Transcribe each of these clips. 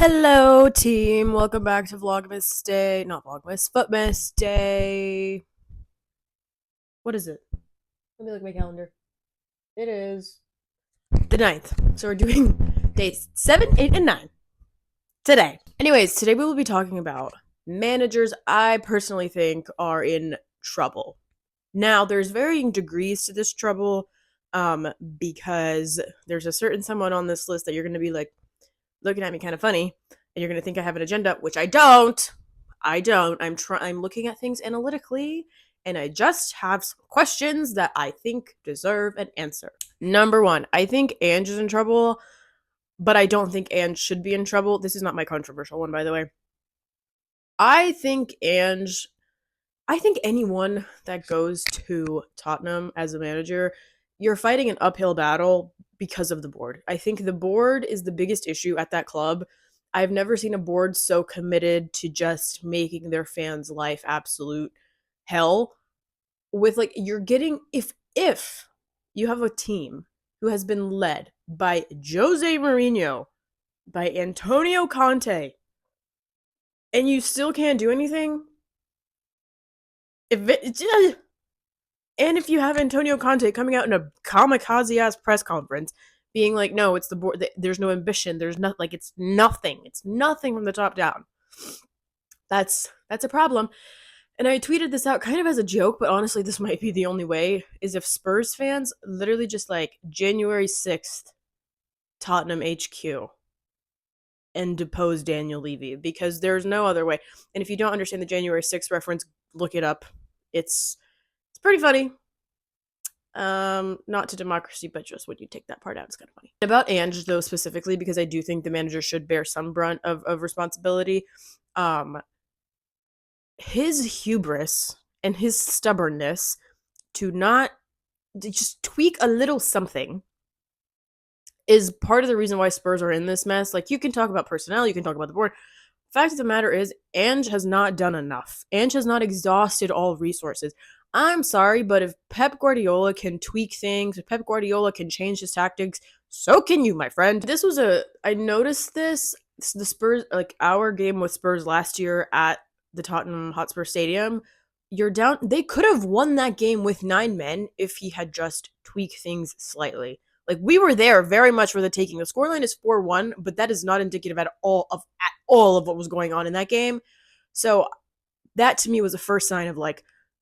Hello, team. Welcome back to Vlogmas Day. Not Vlogmas, FOOTMAS Day. What is it? Let me look at my calendar. It is the 9th. So we're doing days 7, 8, and 9 today. Anyways, today we will be talking about managers I personally think are in trouble. Now, there's varying degrees to this trouble because there's a certain someone on this list that you're going to be like looking at me kind of funny and you're going to think I have an agenda, which I don't. I'm looking at things analytically and I just have some questions that I think deserve an answer. Number 1, I think Ange is in trouble, but I don't think Ange should be in trouble. This is not my controversial one, by the way. I think anyone that goes to Tottenham as a manager, you're fighting an uphill battle because of the board. I think the board is the biggest issue at that club. I've never seen a board so committed to just making their fans' life absolute hell. With you're getting if you have a team who has been led by Jose Mourinho, by Antonio Conte, and you still can't do anything, and if you have Antonio Conte coming out in a kamikaze ass press conference being like, no, it's the board, there's no ambition, there's nothing, it's nothing from the top down. That's a problem. And I tweeted this out kind of as a joke, but honestly, this might be the only way, is if Spurs fans literally just January 6th, Tottenham HQ, and depose Daniel Levy, because there's no other way. And if you don't understand the January 6th reference, look it up. It's pretty funny. Not to democracy, but just when you take that part out, it's kind of funny. About Ange, though, specifically, because I do think the manager should bear some brunt of responsibility. His hubris and his stubbornness to just tweak a little something is part of the reason why Spurs are in this mess. You can talk about personnel, you can talk about the board. Fact of the matter is, Ange has not done enough. Ange has not exhausted all resources. I'm sorry, but if Pep Guardiola can tweak things, if Pep Guardiola can change his tactics, so can you, my friend. I noticed this, the Spurs, our game with Spurs last year at the Tottenham Hotspur Stadium, they could have won that game with 9 men if he had just tweaked things slightly. We were there very much for the taking. The scoreline is 4-1, but that is not indicative at all of what was going on in that game. So that to me was the first sign of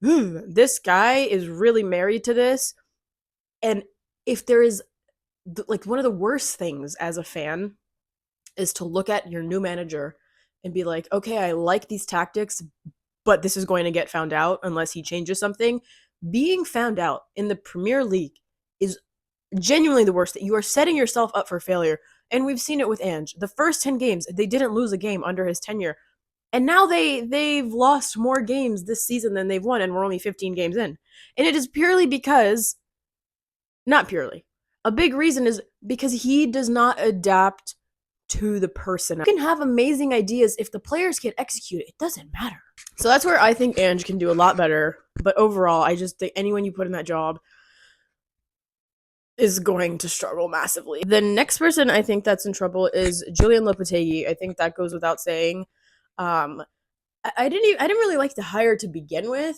this guy is really married to this. And if there is one of the worst things as a fan is to look at your new manager and be like, okay, I like these tactics, but this is going to get found out unless he changes something. Being found out in the Premier League is genuinely the worst. That you are setting yourself up for failure. And we've seen it with Ange. The first 10 games, they didn't lose a game under his tenure. And now they've lost more games this season than they've won, and we're only 15 games in. And it is purely because, not purely, a big reason is because he does not adapt to the person. You can have amazing ideas if the players can't execute it. It doesn't matter. So that's where I think Ange can do a lot better. But overall, I just think anyone you put in that job is going to struggle massively. The next person I think that's in trouble is Julian Lopetegui. I think that goes without saying. I didn't really like the hire to begin with.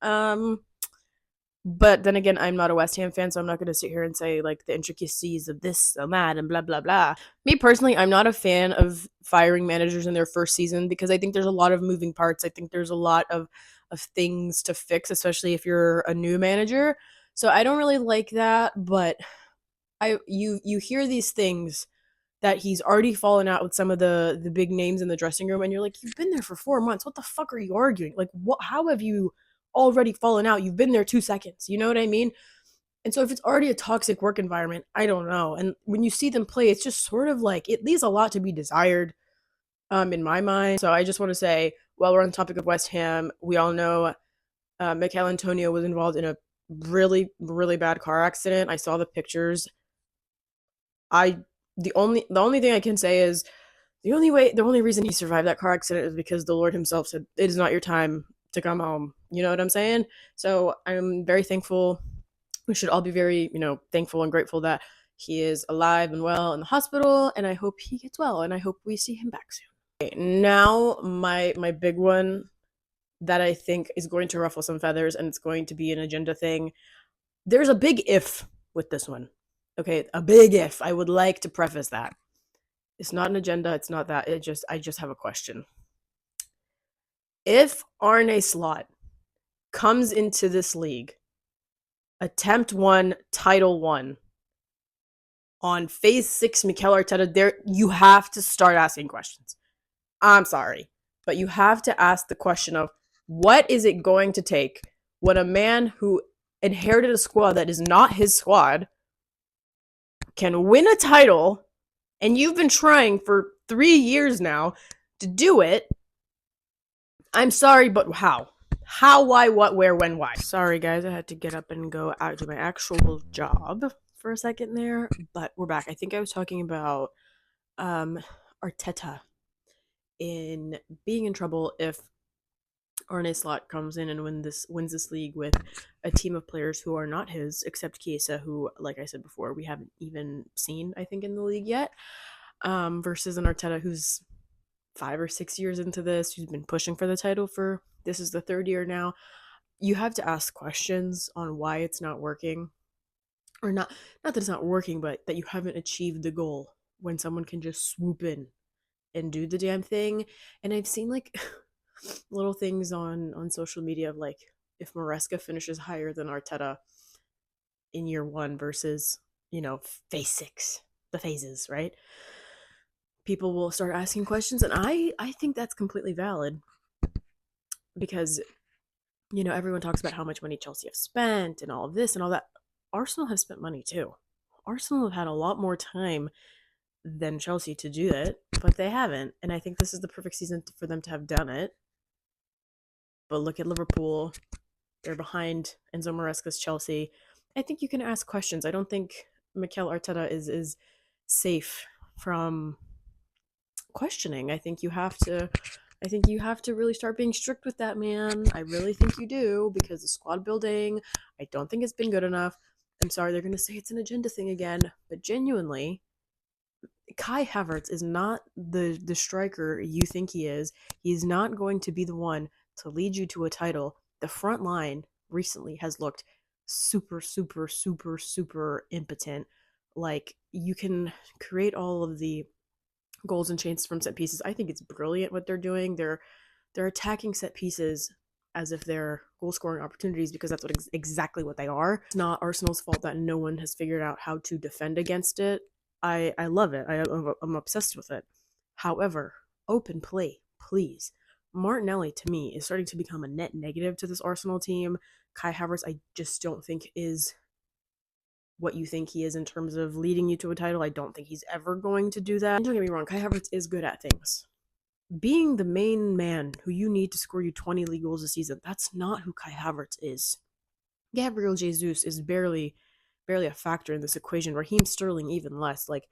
But then again, I'm not a West Ham fan, so I'm not going to sit here and say the intricacies of this and that and blah, blah, blah. Me personally, I'm not a fan of firing managers in their first season because I think there's a lot of moving parts. I think there's a lot of things to fix, especially if you're a new manager. So I don't really like that, but you hear these things that he's already fallen out with some of the big names in the dressing room, and you're like, you've been there for 4 months. What the fuck are you arguing? How have you already fallen out? You've been there 2 seconds. You know what I mean? And so if it's already a toxic work environment, I don't know. And when you see them play, it's just sort of it leaves a lot to be desired, in my mind. So I just want to say, while we're on the topic of West Ham, we all know Mikel Antonio was involved in a really, really bad car accident. I saw the pictures. The only thing I can say is the only reason he survived that car accident is because the Lord himself said, it is not your time to come home. You know what I'm saying? So I'm very thankful. We should all be very, thankful and grateful that he is alive and well in the hospital, and I hope he gets well, and I hope we see him back soon. Okay, now my big one that I think is going to ruffle some feathers, and it's going to be an agenda thing. There's a big if with this one. Okay, a big if. I would like to preface that. It's not an agenda, it's not that. I just have a question. If Arne Slot comes into this league, attempt 1, title 1, on phase 6 Mikel Arteta, there you have to start asking questions. I'm sorry, but you have to ask the question of what is it going to take when a man who inherited a squad that is not his squad can win a title, and you've been trying for 3 years now to do it. I'm sorry, but how? How, why, what, where, when, why? Sorry, guys, I had to get up and go out to my actual job for a second there, but we're back. I think I was talking about Arteta in being in trouble if Arne Slot comes in and wins this league with a team of players who are not his, except Chiesa, who, like I said before, we haven't even seen, I think, in the league yet, versus an Arteta who's 5 or 6 years into this, who's been pushing for the title for, this is the 3rd year now. You have to ask questions on why it's not working, or not that it's not working, but that you haven't achieved the goal when someone can just swoop in and do the damn thing. And I've seen like little things on social media of like, if Maresca finishes higher than Arteta in year 1 versus, phase 6, the phases, right? People will start asking questions, and I think that's completely valid, because everyone talks about how much money Chelsea have spent and all of this and all that. Arsenal have spent money too. Arsenal have had a lot more time than Chelsea to do it, but they haven't, and I think this is the perfect season for them to have done it. But look at Liverpool. They're behind Enzo Maresca's Chelsea. I think you can ask questions. I don't think Mikel Arteta is safe from questioning. I think you have to really start being strict with that, man. I really think you do, because the squad building, I don't think it's been good enough. I'm sorry, they're going to say it's an agenda thing again, but genuinely, Kai Havertz is not the striker you think he is. He's not going to be the one to lead you to a title. The front line recently has looked super, super, super, super impotent. Like, you can create all of the goals and chances from set pieces. I think it's brilliant what they're doing. They're attacking set pieces as if they're goal scoring opportunities, because that's exactly what they are. It's not Arsenal's fault that no one has figured out how to defend against it. I love it. I'm obsessed with it. However, open play, please. Martinelli, to me, is starting to become a net negative to this Arsenal team. Kai Havertz, I just don't think is what you think he is in terms of leading you to a title. I don't think he's ever going to do that. And don't get me wrong, Kai Havertz is good at things. Being the main man who you need to score you 20 league goals a season, that's not who Kai Havertz is. Gabriel Jesus is barely a factor in this equation. Raheem Sterling even less. Like,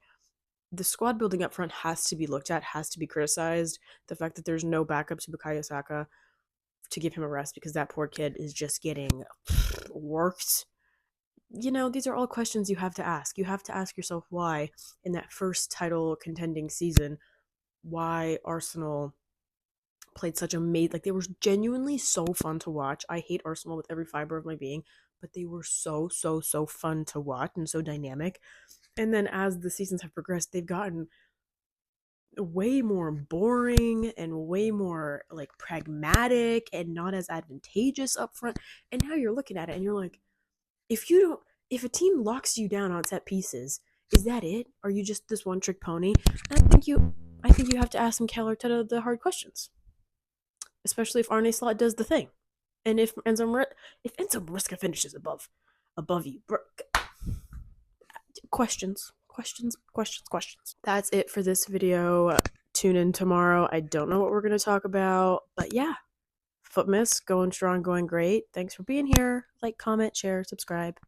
the squad building up front has to be looked at, has to be criticized. The fact that there's no backup to Bukayo Saka to give him a rest, because that poor kid is just getting worked. These are all questions you have to ask. You have to ask yourself why, in that first title contending season, why Arsenal played such they were genuinely so fun to watch. I hate Arsenal with every fiber of my being, but they were so, so, so fun to watch and so dynamic. And then as the seasons have progressed, they've gotten way more boring and way more like pragmatic and not as advantageous up front. And now you're looking at it and you're like, if a team locks you down on set pieces, is that it? Are you just this one trick pony? And I think you have to ask Mikel Arteta the hard questions, especially if Arne Slot does the thing, and if Enzo Maresca finishes above you. Questions. That's it for this video. Tune in tomorrow. I don't know what we're going to talk about, but yeah, FOOTMAS, going strong, going great. Thanks for being here. Like, comment, share, subscribe.